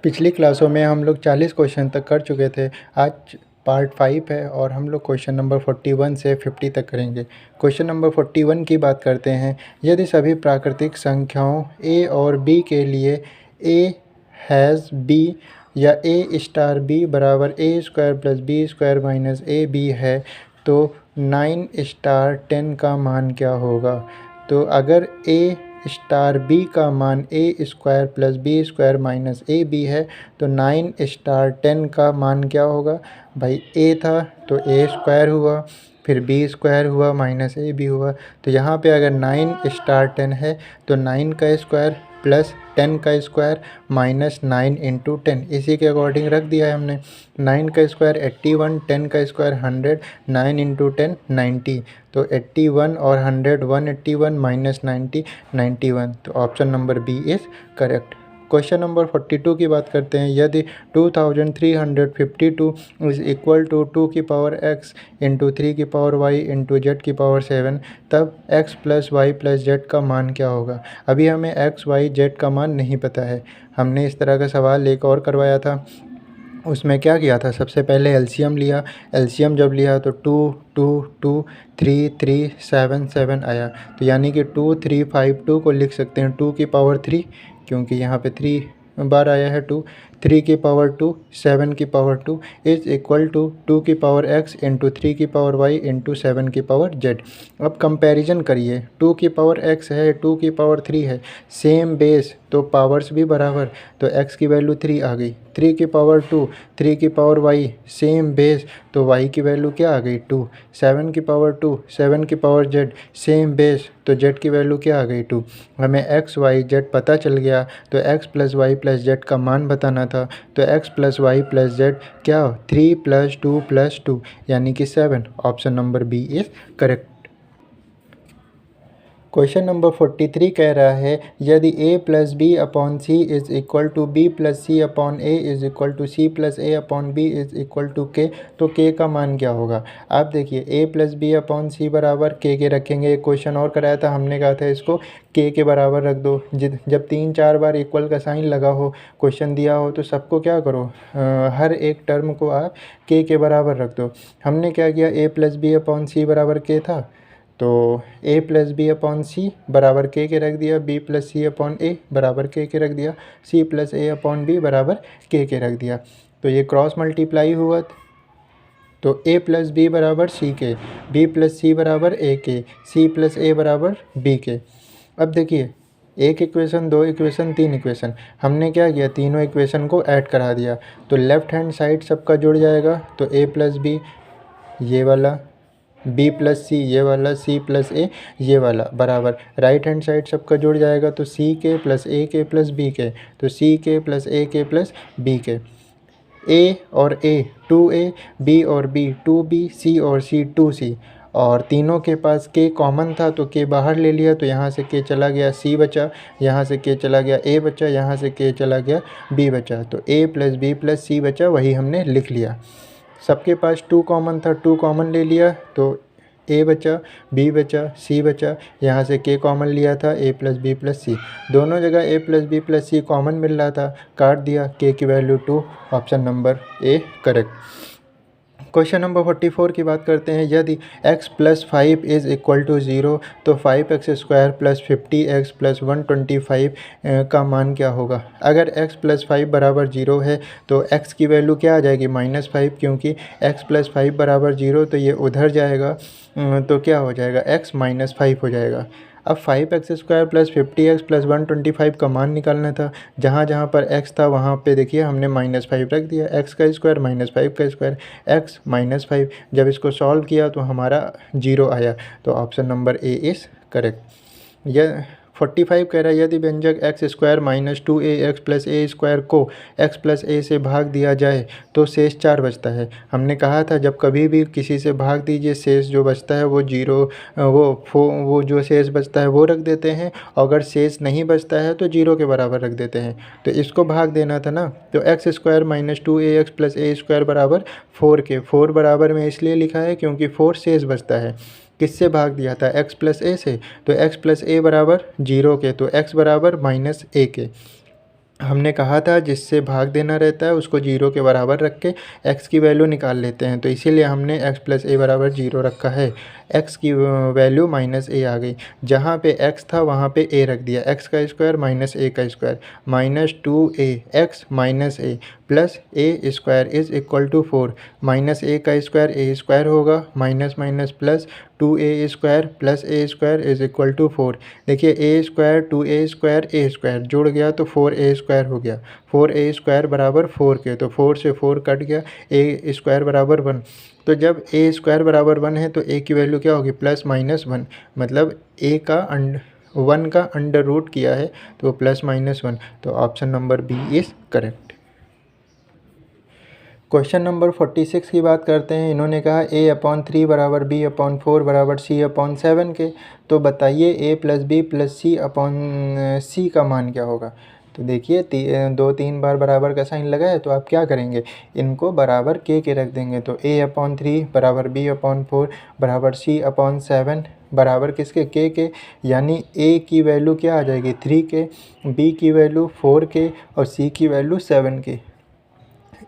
पिछली क्लासों में हम लोग 40 क्वेश्चन तक कर चुके थे। आज पार्ट 5 है और हम लोग क्वेश्चन नंबर 41 से 50 तक करेंगे। क्वेश्चन नंबर 41 की बात करते हैं। यदि सभी प्राकृतिक संख्याओं a और b के लिए a हैज़ b या a स्टार b बराबर a square plus b square minus A B है तो 9 स्टार 10 का मान क्या होगा। तो अगर a स्टार b का मान a square plus b square minus A B है तो 9 स्टार 10 का मान क्या होगा। भाई a था तो a स्क्वायर हुआ, फिर b स्क्वायर हुआ माइनस ए बी हुआ। तो यहाँ पे अगर 9 स्टार 10 है तो 9 का स्क्वायर प्लस 10 का स्क्वायर माइनस 9 इंटू 10, इसी के अकॉर्डिंग रख दिया है हमने। 9 का स्क्वायर 81, 10 का स्क्वायर 100, 9 इंटू 10 90। तो 81 और 100 181 माइनस 90 91। तो option number B is correct. Question number 42 की बात करते हैं। यदि 2352 इज़ इक्वल टू 2 की पावर x इंटू 3 की पावर y इंटू जेड की पावर 7, तब x plus Y plus Z का मान क्या होगा। अभी हमें x y z का मान नहीं पता है। हमने इस तरह का सवाल एक और करवाया था, उसमें क्या किया था, सबसे पहले एलसीएम लिया। एलसीएम जब लिया तो 2 2 2 3 3 7 7 आया। तो यानी कि 2352 को लिख सकते हैं 2 की पावर 3, क्योंकि यहाँ पे 3 बार आया है 2, 3 की पावर 2 7 की पावर 2 इज़ इक्वल टू 2 की पावर x इंटू 3 की पावर y इंटू 7 की पावर z। अब कंपैरिजन करिए, 2 की पावर x है, 2 की पावर 3 है, सेम बेस तो पावर्स भी बराबर, तो x की वैल्यू 3 आ गई। 3 की पावर 2, 3 की पावर y, सेम बेस तो y की वैल्यू क्या आ गई 2। 7 की पावर 2, 7 की पावर z, सेम बेस तो z की वैल्यू क्या आ गई 2। हमें x y z पता चल गया तो x plus Y plus Z का मान बताना था। तो x plus Y plus Z क्या, 3 प्लस 2 प्लस 2 यानी कि 7। Option number B is correct. Question number 43 कह रहा है यदि a plus B upon C is equal to B plus C upon A is equal to C plus A upon B is equal to K, तो k का मान क्या होगा। आप देखिए a प्लस बी अपॉन सी बराबर k के रखेंगे। एक क्वेश्चन और कराया था, हमने कहा था इसको k के बराबर रख दो। जब 3-4 बार इक्वल का साइन लगा हो, क्वेश्चन दिया हो, तो सबको क्या करो, हर एक टर्म को आप k के बराबर रख दो। हमने क्या किया, a प्लस बी अपॉन सी बराबर k था तो a प्लस बी अपॉन सी बराबर के रख दिया, b प्लस सी अपॉन ए बराबर के रख दिया, c plus A upon B बराबर के रख दिया। तो ये क्रॉस मल्टीप्लाई हुआ तो a प्लस बी बराबर सी के, b प्लस सी बराबर ए के, c प्लस ए बराबर b के। अब देखिए, एक इक्वेशन, दो इक्वेशन, तीन इक्वेशन, हमने क्या किया, तीनों इक्वेशन को ऐड करा दिया। तो लेफ़्ट हैंड साइड सबका जुड़ जाएगा, तो a प्लस बी ये वाला, b प्लस सी ये वाला, c प्लस ए ये वाला बराबर राइट हैंड साइड सबका जुड़ जाएगा। तो c के प्लस ए के प्लस b के, तो c के प्लस ए के प्लस b के। a और a 2a, b और b 2b, c और c 2c, और तीनों के पास k कॉमन था तो k बाहर ले लिया, तो यहाँ से k चला गया, c बचा, यहाँ से k चला गया, a बचा, यहाँ से k चला गया, b बचा। तो a plus b plus c बचा, वही हमने लिख लिया। सबके पास 2 कॉमन था, 2 कॉमन ले लिया तो a बचा, b बचा, c बचा, यहाँ से k कॉमन लिया था, a plus B plus C, दोनों जगह a plus B plus C common मिल रहा था, काट दिया, k की value 2। Option number A correct. Question number 44 की बात करते हैं। यदि x plus 5 is equal to 0 तो 5x square plus 50x plus 125 का मान क्या होगा। अगर x प्लस 5 बराबर 0 है तो x की वैल्यू क्या आ जाएगी, -5, क्योंकि x प्लस 5 बराबर 0 तो ये उधर जाएगा, तो क्या हो जाएगा, x माइनस 5 हो जाएगा। अब 5x square plus 50x plus 125 का मान निकालना था। जहाँ जहाँ पर x था वहाँ पे देखिए हमने -5 रख दिया, x का स्क्वायर -5 का स्क्वायर, x -5। जब इसको सॉल्व किया तो हमारा 0 आया। तो option number A is correct. यह 45 कह रहा है यदि व्यंजक x square minus 2ax plus A square को x प्लस ए से भाग दिया जाए तो शेष 4 बचता है। हमने कहा था जब कभी भी किसी से भाग दीजिए, शेष जो बचता है वो 0, वो जो शेष बचता है वो रख देते हैं, अगर शेष नहीं बचता है तो 0 के बराबर रख देते हैं। तो इसको भाग देना था ना, तो x square minus 2ax plus A square बराबर 4 के, 4 बराबर में इसलिए लिखा है क्योंकि 4 शेष बचता है। किससे भाग दिया था, x प्लस ए से, तो x प्लस ए बराबर 0 के, तो x बराबर -a के। हमने कहा था जिससे भाग देना रहता है उसको 0 के बराबर रख के x की वैल्यू निकाल लेते हैं, तो इसीलिए हमने x प्लस ए बराबर 0 रखा है। x की वैल्यू माइनस ए आ गई, जहाँ पे x था वहाँ पे a रख दिया, x का स्क्वायर माइनस ए का square minus 2a x minus A plus A square is equal to 4, minus A का स्क्वायर ए स्क्वायर होगा, minus minus plus 2a square plus A square is equal to 4। देखिए A square 2a square A square जुड़ गया तो 4a square हो गया, 4a square बराबर 4 के, तो 4 से 4 कट गया, ए स्क्वायर बराबर 1। तो जब ए स्क्वायर बराबर 1 है तो ए की वैल्यू क्या होगी, प्लस माइनस 1, मतलब ए का 1 का अंडर रूट किया है तो प्लस माइनस 1, तो option number B is correct. Question number 46 की बात करते हैं। इन्होंने कहा a/3 बराबर b/4 बराबर c/7 के, तो बताइए a plus B plus c का मान क्या होगा। तो देखिए 2-3 बार बराबर का साइन लगा है तो आप क्या करेंगे, इनको बराबर के रख देंगे, तो a/3 बराबर b/4 बराबर c/7 बराबर किसके, के, यानी a की वैल्यू क्या आ जाएगी 3 के, b की वैल्यू 4 के और c की वैल्यू 7 के।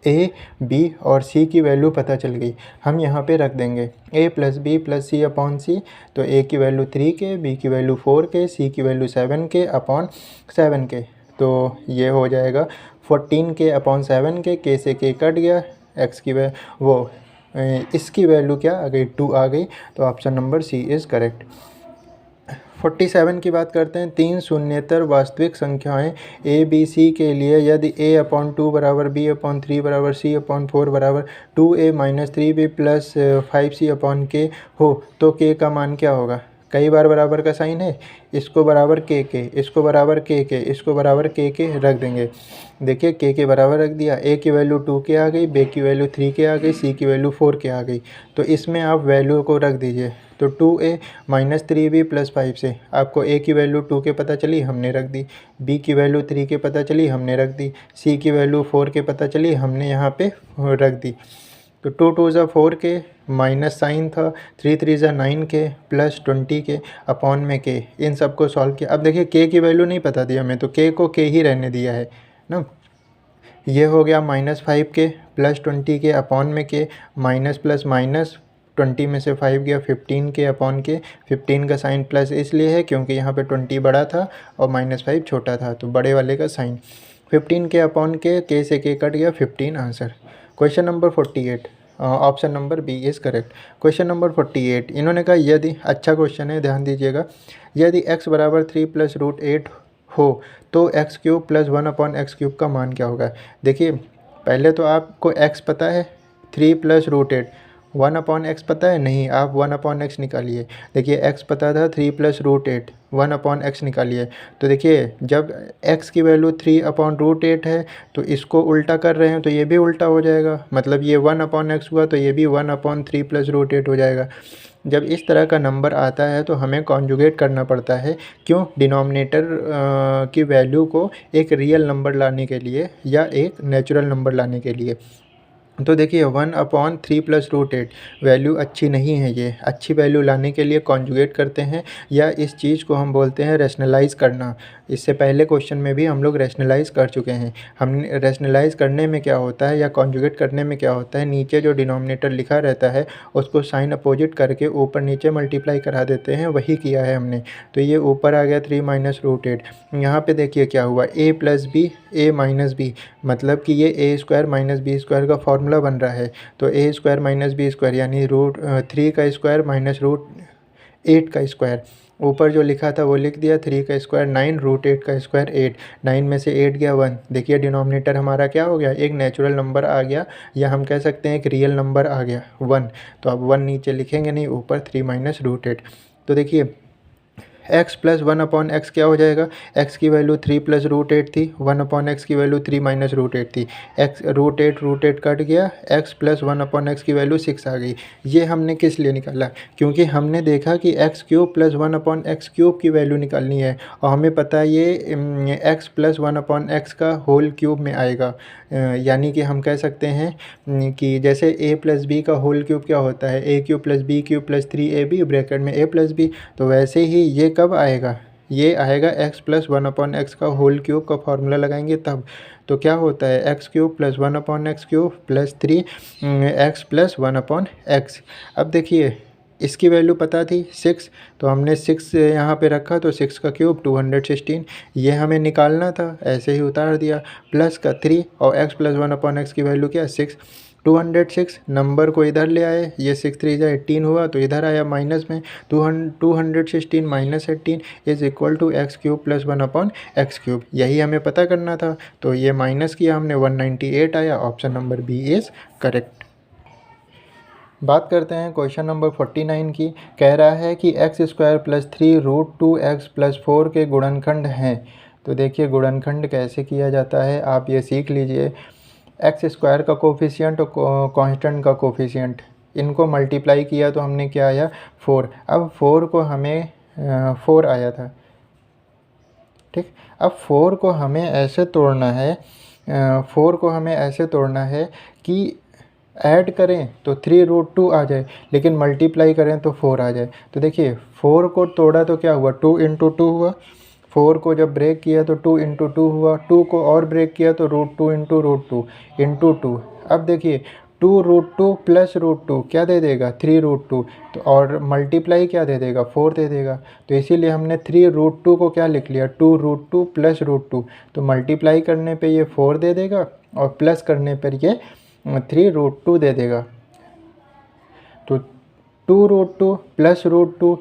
ए बी और सी की वैल्यू पता चल गई, हम यहाँ पे रख देंगे a plus B plus c/c, तो a की वैल्यू 3 के, b की वैल्यू 4 के, c की वैल्यू 7 के अपॉन 7 के, तो ये हो जाएगा 14 के अपॉन 7 के से के कट गया, x की इसकी वैल्यू क्या आ गई 2 आ गई, तो option number C is correct. 47 की बात करते हैं। 3 शून्येतर वास्तविक संख्याएं ए बी सी के लिए यदि a/2 बराबर b/3 बराबर c/4 बराबर 2a minus 3b plus 5c/k हो तो k का मान क्या होगा। कई बार बराबर का साइन है, इसको बराबर के, इसको बराबर के, इसको बराबर के रख देंगे। देखिए के बराबर रख दिया, a की वैल्यू 2 के आ गई, b की वैल्यू 3 के आ गई, c की वैल्यू 4 के आ गई, तो इसमें आप वैल्यू को रख दीजिए। तो 2a माइनस 3b प्लस 5 से आपको a की वैल्यू 2 के पता चली, हमने रख दी, b की वैल्यू 3 के पता चली, हमने रख दी, c की वैल्यू 4 के पता चली, हमने यहाँ पे रख दी। तो 2 2 ज़ा 4 के, माइनस साइन था, 3 3 ज़ा 9 के प्लस 20 के अपॉन में के, इन सबको सॉल्व किया। अब देखिए के की वैल्यू नहीं पता थी हमें, तो के को के ही रहने दिया है ना। ये हो गया -5 के प्लस 20 के अपॉन में के, माइनस प्लस माइनस 20 में से 5 गया 15 के अपॉन के, 15 का साइन प्लस इसलिए है क्योंकि यहाँ पे 20 बड़ा था और -5 छोटा था, तो बड़े वाले का साइन 15 के अपॉन के से के कट गया 15 answer. Question number 48, option number B is correct. Question number 48, इन्होंने कहा यदि, अच्छा क्वेश्चन है ध्यान दीजिएगा, यदि x बराबर 3 प्लस रूट 8 हो तो एक्स क्यूब प्लस 1/x³ का मान क्या होगा। देखिए पहले तो आपको x पता है 3 प्लस रूट 8, 1/x पता है नहीं, आप 1/x निकालिए। देखिए x पता था 3 प्लस रूट 8, 1/x निकालिए, तो देखिए जब x की वैल्यू 3/√8 है तो इसको उल्टा कर रहे हैं तो ये भी उल्टा हो जाएगा, मतलब ये 1/x हुआ तो ये भी 1/3 प्लस रूट 8 हो जाएगा। जब इस तरह का नंबर आता है तो हमें कॉन्जुगेट करना पड़ता है, क्यों, डिनोमिनेटर की वैल्यू को एक रियल नंबर लाने के लिए या एक नेचुरल नंबर लाने के लिए। तो देखिए 1/3 प्लस रूट 8 वैल्यू अच्छी नहीं है, ये अच्छी वैल्यू लाने के लिए कॉन्जुगेट करते हैं या इस चीज़ को हम बोलते हैं रैशनलाइज़ करना। इससे पहले क्वेश्चन में भी हम लोग रैशनलाइज़ कर चुके हैं। हमने रैशनलाइज़ करने में क्या होता है या कॉन्जुगेट करने में क्या होता है, नीचे जो डिनोमिनेटर लिखा रहता है उसको साइन अपोजिट करके ऊपर नीचे मल्टीप्लाई करा देते हैं, वही किया है हमने। तो ये ऊपर आ गया 3 माइनस रूट 8, यहाँ पर देखिए क्या हुआ, a प्लस बी a माइनस बी, मतलब कि ये a square minus B square का फॉर्मूला बन रहा है। तो a square minus B square यानी √3 का स्क्वायर माइनस √8 का स्क्वायर, ऊपर जो लिखा था वो लिख दिया, 3 का स्क्वायर 9, √8 का स्क्वायर 8, 9 में से 8 गया 1। देखिए डिनोमिनेटर हमारा क्या हो गया, एक नेचुरल नंबर आ गया या हम कह सकते हैं एक रियल नंबर आ गया 1। तो अब 1 नीचे लिखेंगे नहीं, ऊपर 3 माइनस √8। तो देखिए x प्लस 1/x क्या हो जाएगा, x की वैल्यू 3 प्लस रूट 8 थी, 1/x की वैल्यू 3 माइनस रूट 8 थी, x √8 कट गया, x प्लस 1/x की वैल्यू 6 आ गई। ये हमने किस लिए निकाला, क्योंकि हमने देखा कि x³ प्लस 1/x³ की वैल्यू निकालनी है और हमें पता है ये x प्लस 1/x का होल क्यूब में आएगा। यानी कि हम कह सकते हैं कि जैसे a प्लस बी का होल क्यूब क्या होता है, a³ plus b³ plus 3ab bracket में a प्लस b, तो वैसे ही ये कब आएगा, ये आएगा x plus one upon x का होल क्यूब का फॉर्मूला लगाएंगे तब। तो क्या होता है x cube plus one upon X cube plus 3 x plus one upon x. अब देखिए इसकी वैल्यू पता थी 6, तो हमने 6 यहाँ पे रखा, तो 6 का क्यूब 216, ये हमें निकालना था, ऐसे ही उतार दिया। प्लस का 3 और x plus one upon x की वैल्यू क्या है 6, 206 नंबर को इधर ले आए, ये 6 3 जा 18 हुआ, तो इधर आया माइनस में 216 minus 18 is equal to X cube plus one upon X cube. यही हमें पता करना था, तो ये माइनस किया हमने 198 आया। Option number B is correct. बात करते हैं क्वेश्चन नंबर 49 की। कह रहा है कि x square plus 3√2x plus 4 के गुणनखंड हैं। तो देखिए गुणनखंड कैसे किया जाता है आप ये सीख लीजिए। एक्स स्क्वायर का कोफिशिएंट और कांस्टेंट का कोफिशिएंट, इनको मल्टीप्लाई किया तो हमने क्या आया 4। अब 4 को हमें 4 आया था, ठीक। अब 4 को हमें ऐसे तोड़ना है, 4 को हमें ऐसे तोड़ना है कि ऐड करें तो 3√2 आ जाए, लेकिन मल्टीप्लाई करें तो 4 आ जाए। तो देखिए 4 को तोड़ा तो क्या हुआ 2 इंटू 2 हुआ, 4 को जब ब्रेक किया तो 2 इंटू 2 हुआ, 2 को और ब्रेक किया तो √2 इंटू √2 इंटू 2। अब देखिए 2√2 प्लस √2 क्या दे देगा 3√2, तो और मल्टीप्लाई क्या दे देगा 4 दे देगा। तो इसीलिए हमने 3√2 को क्या लिख लिया 2√2 प्लस √2। तो मल्टीप्लाई करने पे ये 4 दे देगा और प्लस करने पर ये 3√2 दे देगा। तो 2√2 प्लस √2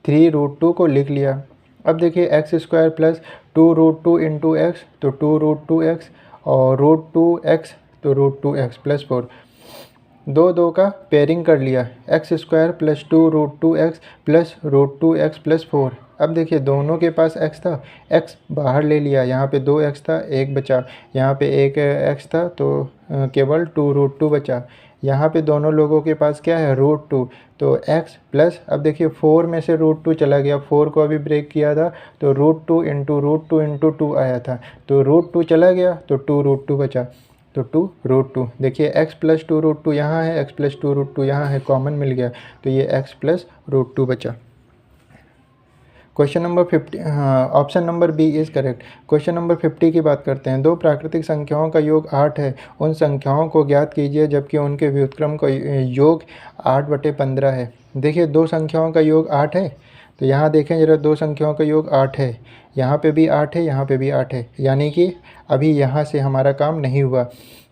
3√2 को लिख लिया। अब देखिए x square plus 2√2 into x, तो 2√2x और √2x तो √2x प्लस 4, 2 का पेयरिंग कर लिया, x square plus 2√2x plus √2x plus 4। अब देखिए दोनों के पास x था, x बाहर ले लिया, यहाँ पे 2x था, एक बचा, यहाँ पे एक x था, तो केवल 2√2 बचा। यहाँ पे दोनों लोगों के पास क्या है √2, तो x प्लस, अब देखिए 4 में से √2 चला गया, 4 को अभी ब्रेक किया था तो √2 इंटू √2 इंटू 2 आया था, तो √2 चला गया तो 2√2 बचा, तो 2√2। देखिए x प्लस 2√2 यहाँ है, x प्लस 2√2 यहाँ है, कॉमन मिल गया, तो ये x प्लस √2 बचा। क्वेश्चन नंबर 50, हाँ option number B is correct. Question number 50 की बात करते हैं। दो प्राकृतिक संख्याओं का योग 8 है, उन संख्याओं को ज्ञात कीजिए जबकि उनके व्युत्क्रम का योग 8/15 है। देखिए दो संख्याओं का योग 8 है, तो यहाँ देखें जरा, दो संख्याओं का योग 8 है, यहाँ पे भी 8 है, यहाँ पे भी 8 है, यानी कि अभी यहाँ से हमारा काम नहीं हुआ।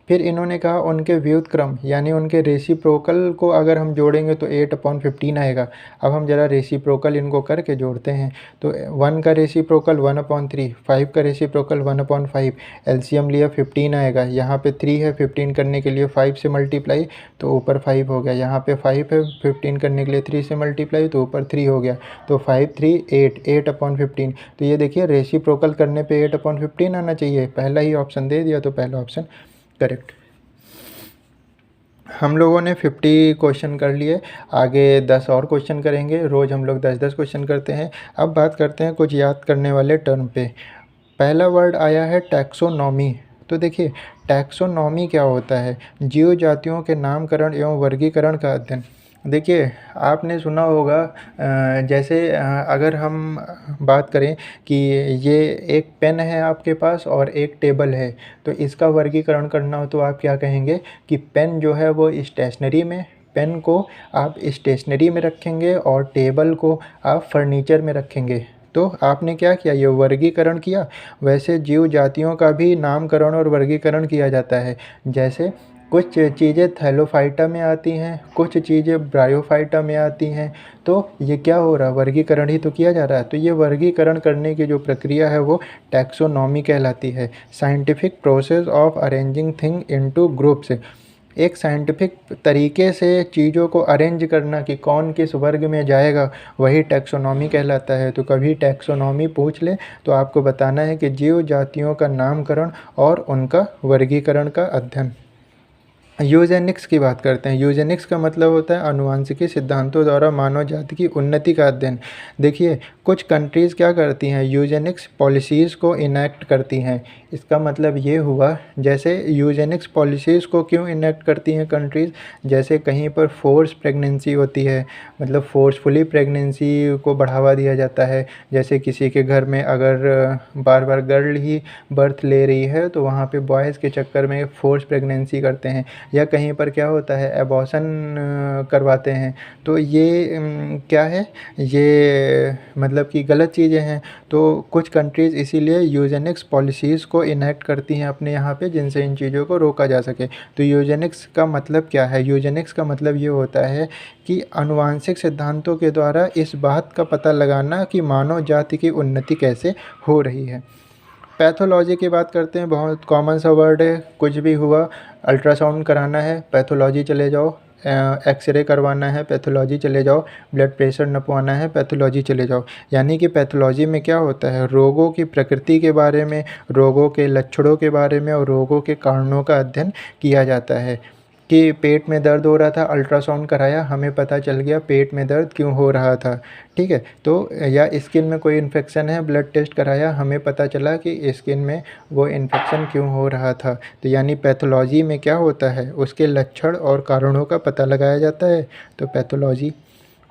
फिर इन्होंने कहा उनके व्युत्क्रम यानी उनके रेसिप्रोकल को अगर हम जोड़ेंगे तो 8/15 आएगा। अब हम ज़रा रेसिप्रोकल इनको करके जोड़ते हैं, तो 1 का रेसिप्रोकल 1/3, 5 का रेसिप्रोकल 1/5, एलसीएम लिया 15 आएगा। यहाँ पे 3 है, 15 करने के लिए 5 से मल्टीप्लाई तो ऊपर 5 हो गया, यहाँ पे 5 है, 15 करने के लिए 3 से मल्टीप्लाई तो ऊपर 3 हो गया, तो 5 3 8, 8/15। तो ये देखिए रेसिप्रोकल करने पे 8/15 आना चाहिए, पहला ही ऑप्शन दे दिया, तो पहला ऑप्शन करेक्ट। हम लोगों ने 50 क्वेश्चन कर लिए, आगे 10 और क्वेश्चन करेंगे, रोज़ हम लोग 10-10 क्वेश्चन करते हैं। अब बात करते हैं कुछ याद करने वाले टर्म पे। पहला वर्ड आया है टैक्सोनॉमी। तो देखिए टैक्सोनॉमी क्या होता है, जीव जातियों के नामकरण एवं वर्गीकरण का अध्ययन। देखिए आपने सुना होगा, जैसे अगर हम बात करें कि ये एक पेन है आपके पास और एक टेबल है, तो इसका वर्गीकरण करना हो तो आप क्या कहेंगे कि पेन जो है वो स्टेशनरी में, पेन को आप स्टेशनरी में रखेंगे और टेबल को आप फर्नीचर में रखेंगे। तो आपने क्या किया, ये वर्गीकरण किया। वैसे जीव जातियों का भी नामकरण और वर्गीकरण किया जाता है। जैसे कुछ चीज़ें थैलोफाइटा में आती हैं, कुछ चीज़ें ब्रायोफाइटा में आती हैं, तो ये क्या हो रहा है वर्गीकरण ही तो किया जा रहा है। तो ये वर्गीकरण करने की जो प्रक्रिया है वो टैक्सोनॉमी कहलाती है। Scientific process of arranging thing into groups, एक साइंटिफिक तरीके से चीज़ों को अरेंज करना कि कौन किस वर्ग में जाएगा, वही टैक्सोनॉमी कहलाता है। तो कभी टैक्सोनॉमी पूछ ले तो आपको बताना है कि जीव जातियों का नामकरण और उनका वर्गीकरण का अध्ययन। यूजेनिक्स की बात करते हैं। यूजेनिक्स का मतलब होता है आनुवंशिकी सिद्धांतों द्वारा मानव जाति की उन्नति का अध्ययन। देखिए, कुछ कंट्रीज़ क्या करती हैं, यूजेनिक्स पॉलिसीज़ को इनेक्ट करती हैं। इसका मतलब ये हुआ, जैसे यूजेनिक्स पॉलिसीज़ को क्यों इनेक्ट करती हैं कंट्रीज़, जैसे कहीं पर फोर्स प्रेगनेंसी होती है, मतलब फोर्सफुली प्रेगनेंसी को बढ़ावा दिया जाता है। जैसे किसी के घर में अगर बार बार गर्ल ही बर्थ ले रही है तो वहाँ पे बॉयज़ के चक्कर में फोर्स प्रेगनेंसी करते हैं। या कहीं पर क्या होता है, एबॉर्शन करवाते हैं। तो ये क्या है, ये मतलब कि गलत चीज़ें हैं। तो कुछ कंट्रीज़ इसीलिए यूजेनिक्स पॉलिसीज़ को इनेक्ट करती हैं अपने यहाँ पे, जिनसे इन चीज़ों को रोका जा सके। तो यूजेनिक्स का मतलब क्या है, यूजेनिक्स का मतलब ये होता है कि आनुवांशिक सिद्धांतों के द्वारा इस बात का पता लगाना कि मानव जाति की उन्नति कैसे हो रही है। पैथोलॉजी की बात करते हैं, बहुत कॉमन सा वर्ड है। कुछ भी हुआ, अल्ट्रासाउंड कराना है, पैथोलॉजी चले जाओ। एक्सरे करवाना है, पैथोलॉजी चले जाओ। ब्लड प्रेशर नपवाना है, पैथोलॉजी चले जाओ। यानी कि पैथोलॉजी में क्या होता है, रोगों की प्रकृति के बारे में, रोगों के लक्षणों के बारे में और रोगों के कारणों का अध्ययन किया जाता है। कि पेट में दर्द हो रहा था, अल्ट्रासाउंड कराया, हमें पता चल गया पेट में दर्द क्यों हो रहा था। ठीक है, तो या स्किन में कोई इन्फेक्शन है, ब्लड टेस्ट कराया, हमें पता चला कि स्किन में वो इन्फेक्शन क्यों हो रहा था। तो यानी पैथोलॉजी में क्या होता है, उसके लक्षण और कारणों का पता लगाया जाता है। तो पैथोलॉजी।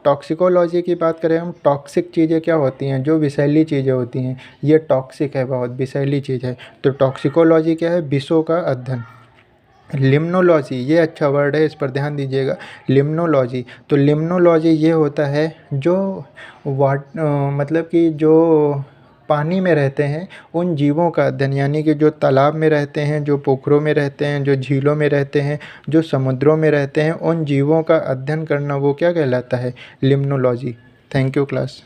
टॉक्सिकोलॉजी की बात करें हम, टॉक्सिक चीज़ें क्या होती हैं, जो विषैली चीज़ें होती हैं, ये टॉक्सिक है, बहुत विषैली चीज़ है। तो टॉक्सिकोलॉजी क्या है, विषों का अध्ययन। लिम्नोलॉजी, ये अच्छा वर्ड है, इस पर ध्यान दीजिएगा। लिम्नोलॉजी, तो लिम्नोलॉजी ये होता है जो मतलब कि जो पानी में रहते हैं उन जीवों का अध्ययन, यानी कि जो तालाब में रहते हैं, जो पोखरों में रहते हैं, जो झीलों में रहते हैं, जो समुद्रों में रहते हैं, उन जीवों का अध्ययन करना वो क्या कहलाता है, लिम्नोलॉजी। Thank you class.